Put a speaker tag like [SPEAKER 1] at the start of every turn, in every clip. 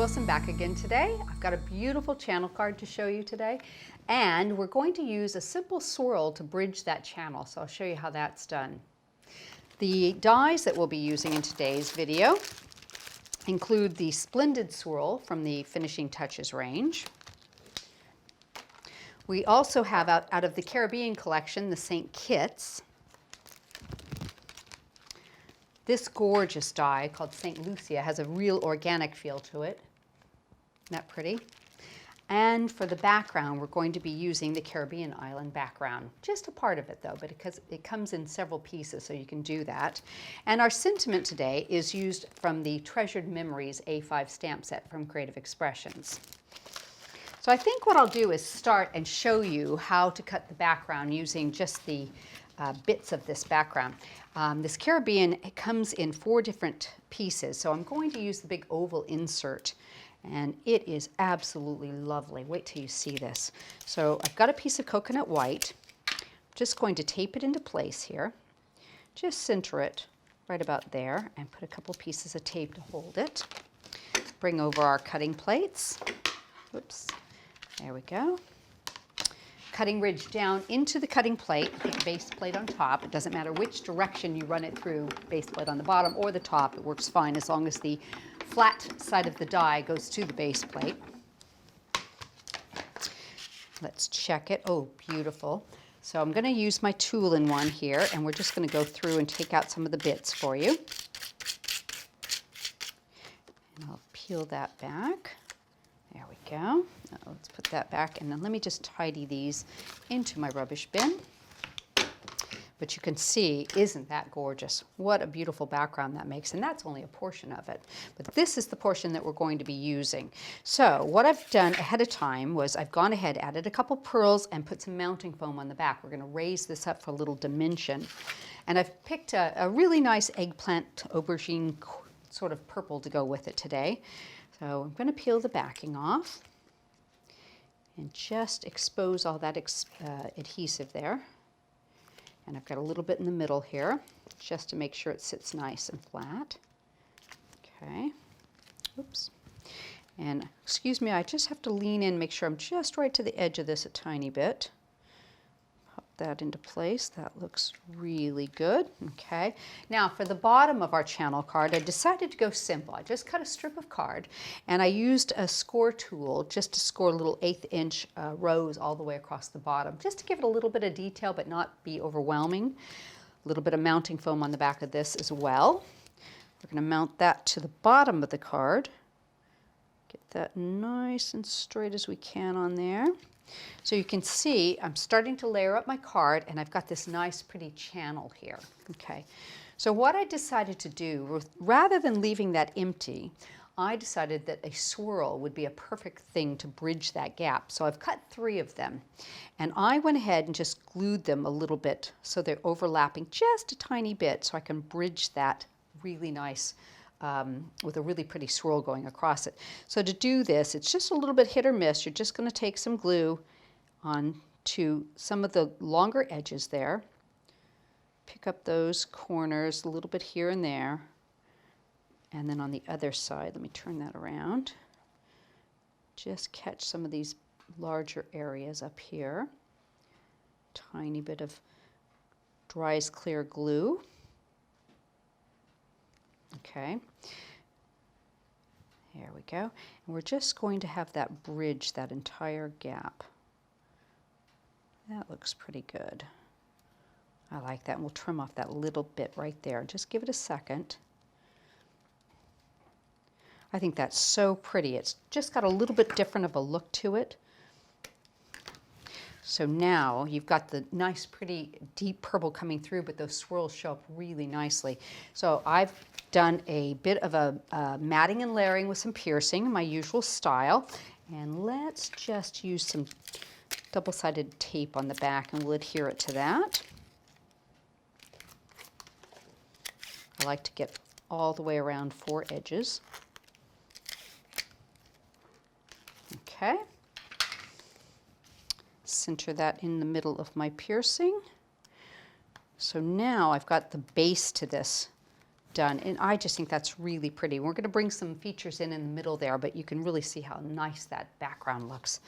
[SPEAKER 1] Wilson back again today. I've got a beautiful channel card to show you today, and we're going to use a simple swirl to bridge that channel, so I'll show you how that's done. The dies that we'll be using in today's video include the Splendid swirl from the Finishing Touches range. We also have out of the Caribbean collection the St. Kitts. This gorgeous die called St. Lucia has a real organic feel to it. Isn't that pretty? And for the background, we're going to be using the Caribbean island background. Just a part of it though, but it comes in several pieces, so you can do that. And our sentiment today is used from the Treasured Memories A5 stamp set from Creative Expressions. So I think what I'll do is start and show you how to cut the background using just the bits of this background. This Caribbean, it comes in 4 different pieces, so I'm going to use the big oval insert, and it is absolutely lovely. Wait till you see this. So I've got a piece of coconut white. I'm just going to tape it into place here. Just center it right about there and put a couple pieces of tape to hold it. Bring over our cutting plates. Oops, there we go. Cutting ridge down into the cutting plate, the base plate on top. It doesn't matter which direction you run it through, base plate on the bottom or the top, it works fine as long as the flat side of the die goes to the base plate. Let's check it. Oh, beautiful. So I'm going to use my tool in one here, and we're just going to go through and take out some of the bits for you. And I'll peel that back. There we go. Let's put that back, and then let me just tidy these into my rubbish bin. But you can see, isn't that gorgeous? What a beautiful background that makes, and that's only a portion of it. But this is the portion that we're going to be using. So what I've done ahead of time was I've gone ahead, added a couple pearls, and put some mounting foam on the back. We're going to raise this up for a little dimension. And I've picked a really nice eggplant aubergine sort of purple to go with it today. So I'm going to peel the backing off and just expose all that adhesive there. And I've got a little bit in the middle here, just to make sure it sits nice and flat. Okay, oops. And excuse me, I just have to lean in, make sure I'm just right to the edge of this a tiny bit. Pop that into place. That looks really good. Okay, now for the bottom of our channel card, I decided to go simple. I just cut a strip of card, and I used a score tool just to score little 1/8 inch rows all the way across the bottom, just to give it a little bit of detail but not be overwhelming. A little bit of mounting foam on the back of this as well. We're going to mount that to the bottom of the card. Get that nice and straight as we can on there. So you can see I'm starting to layer up my card, and I've got this nice pretty channel here. Okay, so what I decided to do, rather than leaving that empty, I decided that a swirl would be a perfect thing to bridge that gap. So I've cut 3 of them, and I went ahead and just glued them a little bit so they're overlapping just a tiny bit, so I can bridge that really nice with a really pretty swirl going across it. So to do this, it's just a little bit hit or miss. You're just going to take some glue on to some of the longer edges there. Pick up those corners a little bit here and there. And then on the other side, let me turn that around. Just catch some of these larger areas up here. Tiny bit of dry as clear glue. Okay, here we go. And we're just going to have that bridge that entire gap. That looks pretty good. I like that. And we'll trim off that little bit right there. Just give it a second. I think that's so pretty. It's just got a little bit different of a look to it. So now you've got the nice, pretty deep purple coming through, but those swirls show up really nicely. So I've done a bit of a matting and layering with some piercing, my usual style. And let's just use some double-sided tape on the back, and we'll adhere it to that. I like to get all the way around 4 edges. Okay. Center that in the middle of my piercing. So now I've got the base to this done. And I just think that's really pretty. We're going to bring some features in the middle there, but you can really see how nice that background looks.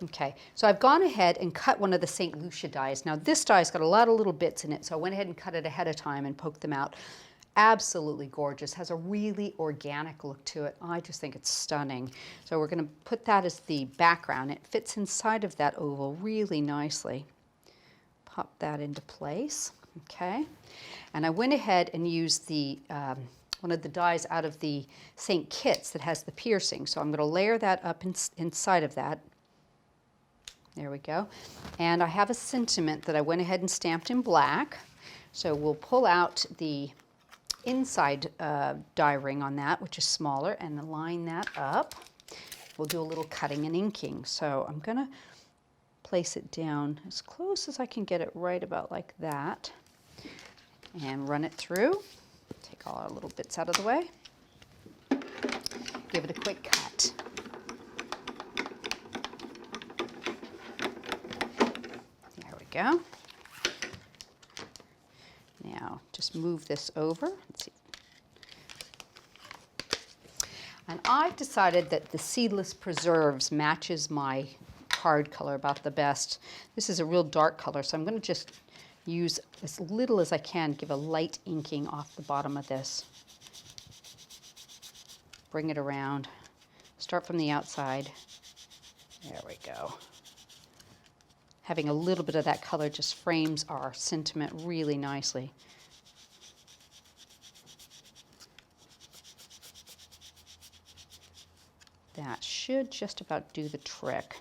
[SPEAKER 1] Okay, so I've gone ahead and cut one of the St. Lucia dies. Now this die's got a lot of little bits in it, so I went ahead and cut it ahead of time and poked them out. Absolutely gorgeous, has a really organic look to it. I just think it's stunning. So we're going to put that as the background. It fits inside of that oval really nicely. Pop that into place, okay? And I went ahead and used the one of the dies out of the St. Kitts that has the piercing. So I'm going to layer that up inside of that. There we go. And I have a sentiment that I went ahead and stamped in black. So we'll pull out the inside die ring on that, which is smaller, and line that up. We'll do a little cutting and inking. So I'm going to place it down as close as I can get it, right about like that, and run it through. Take all our little bits out of the way. Give it a quick cut. There we go. Now just move this over. Let's see. And I've decided that the Seedless Preserves matches my card color about the best. This is a real dark color, so I'm going to just use as little as I can, give a light inking off the bottom of this. Bring it around. Start from the outside. There we go. Having a little bit of that color just frames our sentiment really nicely. That should just about do the trick.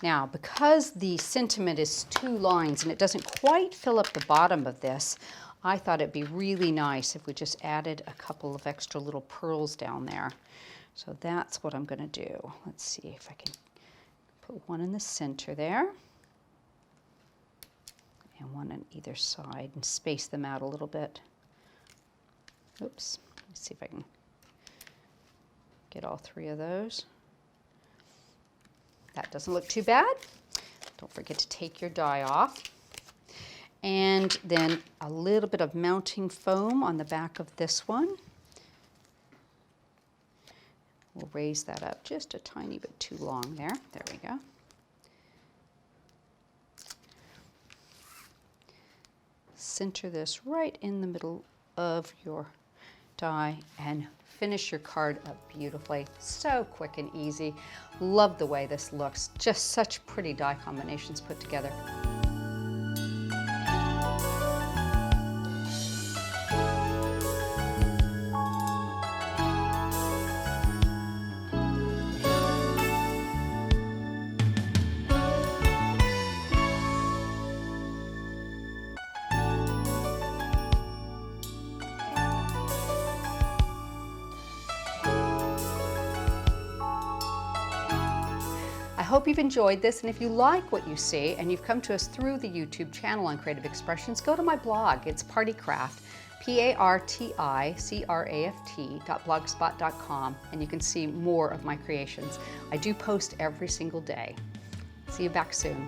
[SPEAKER 1] Now, because the sentiment is 2 lines and it doesn't quite fill up the bottom of this, I thought it'd be really nice if we just added a couple of extra little pearls down there. So that's what I'm going to do. Let's see if I can put one in the center there and one on either side and space them out a little bit. Oops, let's see if I can get all 3 of those. That doesn't look too bad. Don't forget to take your die off. And then a little bit of mounting foam on the back of this one. We'll raise that up just a tiny bit too long there. There we go. Center this right in the middle of your die and finish your card up beautifully. So quick and easy. Love the way this looks. Just such pretty die combinations put together. I hope you've enjoyed this, and if you like what you see and you've come to us through the YouTube channel on Creative Expressions, go to my blog. It's Partycraft, partycraft.blogspot.com, and you can see more of my creations. I do post every single day. See you back soon.